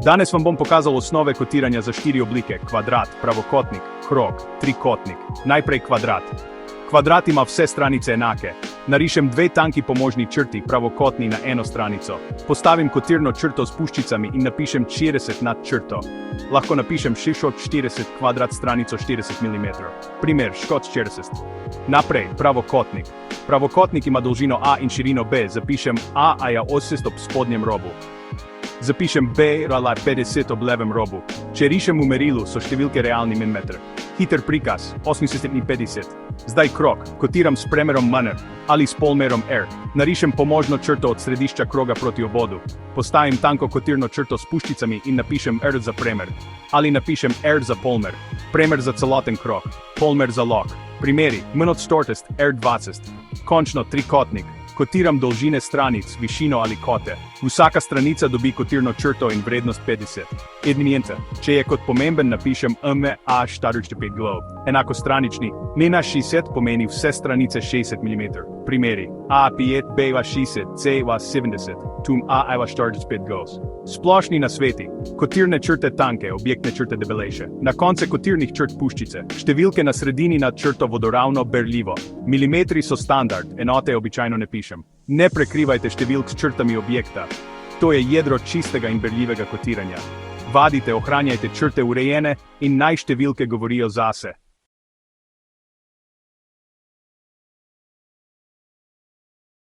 Danes vam bom pokazal osnove kotiranja za 4 oblike: kvadrat, pravokotnik, krog, trikotnik. Najprej kvadrat. Kvadrat ima vse stranice enake. Narišem 2 tanki pomožni črti, pravokotni na eno stranico. Postavim kotirno črto s puščicami in napišem 40 nad črto. Lahko napišem širšot 40, kvadrat stranico 40 mm. Primer, škot 40. Naprej, pravokotnik. Pravokotnik ima dolžino A in širino B. Zapišem A je 80 ob spodnjem robu. Zapišem B rala 50 ob levem robu. Če rišem v merilu, so številke realni milimeter. Hiter prikaz, 80 Zdaj krog, kotiram s premerom M ali s polmerom R. Narišem pomožno črto od središča kroga proti obodu. Postavim tanko kotirno črto s puščicami in napišem R za premer. Ali napišem R za polmer. Premer za celoten krog, polmer za lok. Primeri, M od 100, R 20. Končno trikotnik. Kotiram dolžine stranic, višino ali kote. Vsaka stranica dobi kotirno črto in vrednost 50. Edinjenta. Če je kot pomemben, napišem A štaručte 5 glob. Enako stranični. Nena 60 pomeni vse stranice 60 mm. Primeri. A5, B 60, C 70. Tum A 45 goes. Splošni nasveti. Kotirne črte tanke, objektne črte debelejše. Na konce kotirnih črt puščice. Številke na sredini nad črto vodoravno, berljivo. Milimetri so standard, enote običajno ne pišem. Ne prekrivajte številk s črtami objekta. To je jedro čistega in berljivega kotiranja. Vadite, ohranjajte črte urejene in naj številke govorijo zase.